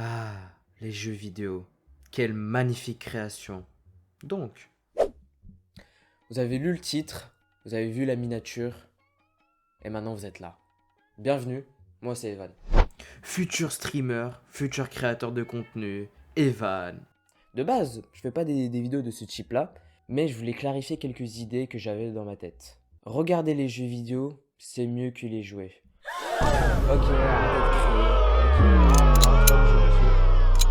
Ah, les jeux vidéo. Quelle magnifique création. Donc, vous avez lu le titre, vous avez vu la miniature, et maintenant vous êtes là. Bienvenue, moi c'est Evan. Futur streamer, futur créateur de contenu, Evan. De base, je fais pas des vidéos de ce type-là, mais je voulais clarifier quelques idées que j'avais dans ma tête. Regarder les jeux vidéo, c'est mieux que les jouer. Ok, arrêtez de crier. Ok, non, toi, monsieur.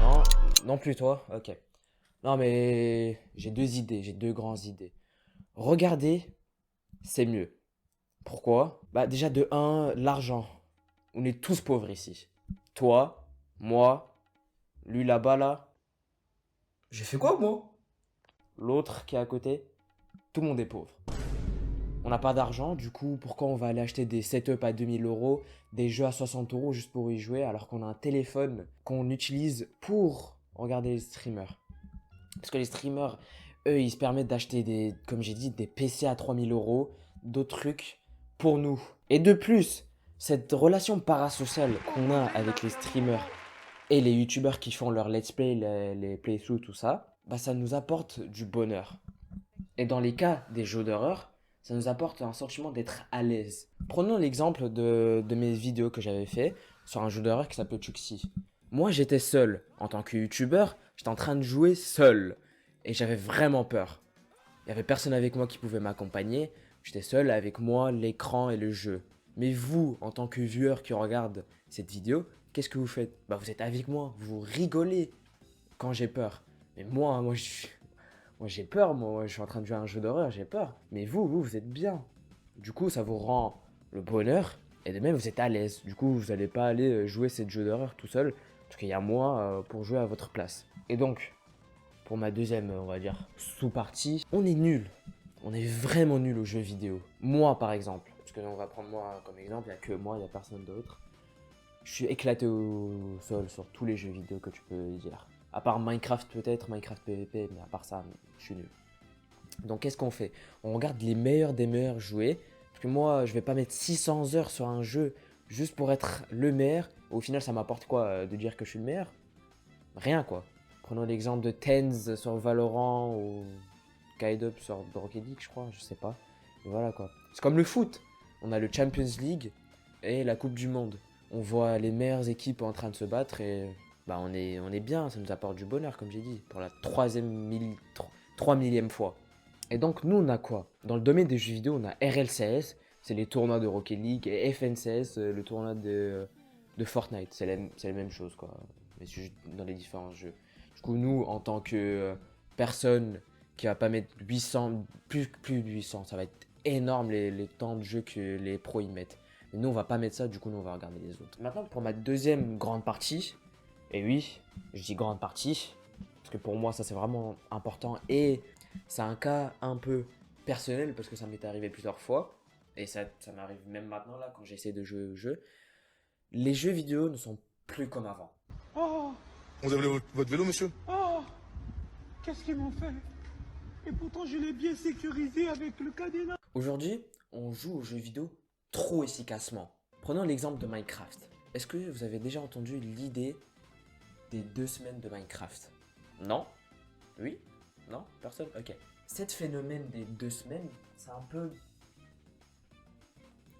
Non, non plus toi. Ok. Non, mais j'ai deux idées, j'ai deux grandes idées. Regarder, c'est mieux. Pourquoi? Bah déjà de un, l'argent. On est tous pauvres ici. Toi, moi, lui là-bas là, J'ai fait quoi, moi? l'autre qui est à côté, tout le monde est pauvre. On n'a pas d'argent, du coup, pourquoi on va aller acheter des setups à 2000 euros, des jeux à 60 euros juste pour y jouer, alors qu'on a un téléphone qu'on utilise pour regarder les streamers? Parce que les streamers, eux, ils se permettent d'acheter des, comme j'ai dit, des PC à 3000 euros, d'autres trucs pour nous. Et de plus, cette relation parasociale qu'on a avec les streamers et les youtubeurs qui font leur let's play, les playthroughs, tout ça, bah ça nous apporte du bonheur. Et dans les cas des jeux d'horreur, ça nous apporte un sentiment d'être à l'aise. Prenons l'exemple de mes vidéos que j'avais fait sur un jeu d'horreur qui s'appelle Tuxi. Moi, j'étais seul. En tant que youtubeur, j'étais en train de jouer seul. Et j'avais vraiment peur. Il n'y avait personne avec moi qui pouvait m'accompagner. J'étais seul avec moi, l'écran et le jeu. Mais vous, en tant que viewer qui regarde cette vidéo, qu'est-ce que vous faites? Bah, vous êtes avec moi, vous rigolez quand j'ai peur. Mais moi j'ai peur, moi je suis en train de jouer à un jeu d'horreur, j'ai peur. Mais vous êtes bien. Du coup, ça vous rend le bonheur et de même vous êtes à l'aise. Du coup, vous n'allez pas aller jouer ces jeux d'horreur tout seul, parce qu'il y a moi pour jouer à votre place. Et donc, pour ma deuxième, on va dire, sous-partie, on est nul. On est vraiment nul aux jeux vidéo. Moi, par exemple, parce que on va prendre moi comme exemple, il n'y a que moi, il n'y a personne d'autre. Je suis éclaté au sol sur tous les jeux vidéo que tu peux dire. À part Minecraft peut-être, Minecraft PVP, mais à part ça, je suis nul. Donc qu'est-ce qu'on fait? On regarde les meilleurs des meilleurs jouer. Parce que moi, je vais pas mettre 600 heures sur un jeu juste pour être le meilleur. Au final, ça m'apporte quoi de dire que je suis le meilleur? Rien quoi. Prenons l'exemple de Tenz sur Valorant ou Kaidup sur Rocket League, je crois, je sais pas. Et voilà quoi. C'est comme le foot. On a le Champions League et la Coupe du Monde. On voit les meilleures équipes en train de se battre et bah on est bien, ça nous apporte du bonheur comme j'ai dit, pour la 3 millième fois. Et donc nous on a quoi? Dans le domaine des jeux vidéo, on a RLCS, c'est les tournois de Rocket League, et FNCS, le tournoi de Fortnite. C'est la même chose quoi, mais c'est juste dans les différents jeux. Du coup nous, en tant que personne qui va pas mettre 800, plus de 800, ça va être énorme les temps de jeu que les pros y mettent. Mais nous on va pas mettre ça, du coup nous on va regarder les autres. Maintenant pour ma deuxième grande partie, et oui, je dis grande partie, parce que pour moi ça c'est vraiment important et c'est un cas un peu personnel parce que ça m'est arrivé plusieurs fois. Et ça m'arrive même maintenant là quand j'essaie de jouer au jeu. Les jeux vidéo ne sont plus comme avant. Oh, Vous avez votre vélo, monsieur? oh, qu'est-ce qu'ils m'ont fait? Et pourtant, je l'ai bien sécurisé avec le cadenas. Aujourd'hui, on joue aux jeux vidéo trop efficacement. Prenons l'exemple de Minecraft. Est-ce que vous avez déjà entendu l'idée des 2 semaines de Minecraft? Non? Oui? Non? Personne? Ok. Cet phénomène des 2 semaines, c'est un peu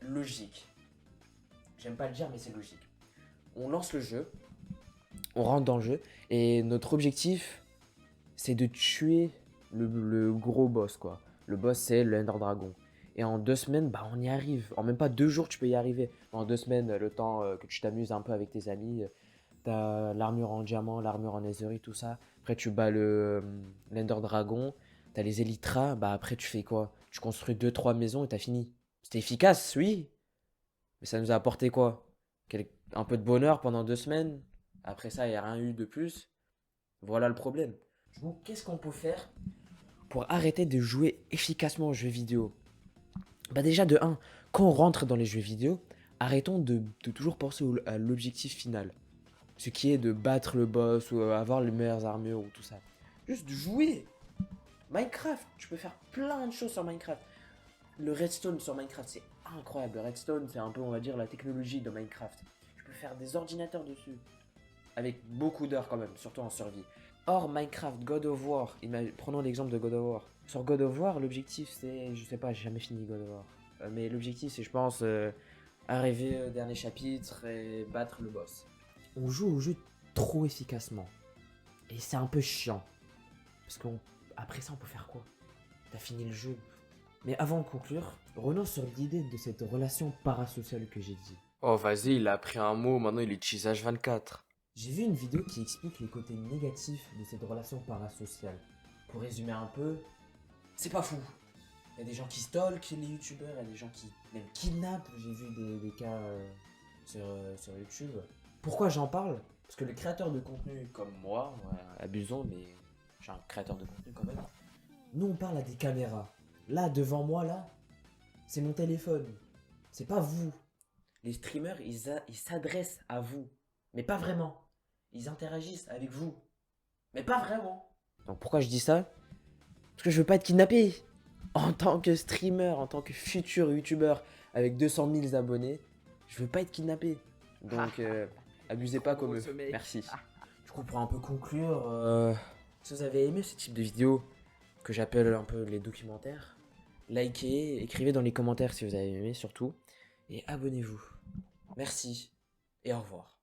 logique. J'aime pas le dire, mais c'est logique. On lance le jeu, on rentre dans le jeu, et notre objectif, c'est de tuer le gros boss, quoi. Le boss, c'est le Ender Dragon. Et en 2 semaines, bah, on y arrive. En même pas 2 jours, tu peux y arriver. En 2 semaines, le temps que tu t'amuses un peu avec tes amis, t'as l'armure en diamant, l'armure en netherite, tout ça. Après, tu bats l'Ender Dragon, t'as les Elytras, bah après, tu fais quoi? Tu construis 2 3 maisons et t'as fini. C'était efficace, oui, mais ça nous a apporté quoi? Un peu de bonheur pendant 2 semaines. Après ça, il n'y a rien eu de plus. Voilà le problème. Donc, qu'est-ce qu'on peut faire pour arrêter de jouer efficacement aux jeux vidéo? Bah déjà, de un, quand on rentre dans les jeux vidéo, arrêtons de toujours penser à l'objectif final. Ce qui est de battre le boss ou avoir les meilleures armures ou tout ça. Juste jouer. Minecraft, tu peux faire plein de choses sur Minecraft. Le redstone sur Minecraft, c'est incroyable. Le redstone, c'est un peu, on va dire, la technologie de Minecraft. Tu peux faire des ordinateurs dessus. avec beaucoup d'heures quand même, surtout en survie. Or, Minecraft, God of War, prenons l'exemple de God of War. Sur God of War, l'objectif c'est, je sais pas, j'ai jamais fini God of War. Mais l'objectif c'est, je pense, arriver au dernier chapitre et battre le boss. On joue au jeu trop efficacement. Et c'est un peu chiant. Parce qu'après ça, on peut faire quoi? T'as fini le jeu. Mais avant de conclure, revenons sur l'idée de cette relation parasociale que j'ai dit. Oh, vas-y, il a appris un mot, maintenant il utilise H24. J'ai vu une vidéo qui explique les côtés négatifs de cette relation parasociale. Pour résumer un peu, c'est pas fou. Il y a des gens qui stalkent les youtubeurs, il y a des gens qui même kidnappent. J'ai vu des cas sur YouTube. Pourquoi j'en parle? Parce que le créateur de contenu comme moi, ouais, abusons, mais j'ai un créateur de contenu quand même. Nous on parle à des caméras. Là, devant moi, là, c'est mon téléphone. C'est pas vous. Les streamers, ils s'adressent à vous. Mais pas vraiment. Ils interagissent avec vous. Mais pas vraiment. Donc pourquoi je dis ça? Parce que je veux pas être kidnappé. En tant que streamer, en tant que futur youtubeur avec 200 000 abonnés, je veux pas être kidnappé. Donc abusez pas comme eux. Merci. Du coup, pour un peu conclure, si vous avez aimé ce type de vidéo, que j'appelle un peu les documentaires, likez, écrivez dans les commentaires si vous avez aimé surtout, et abonnez-vous. Merci et au revoir.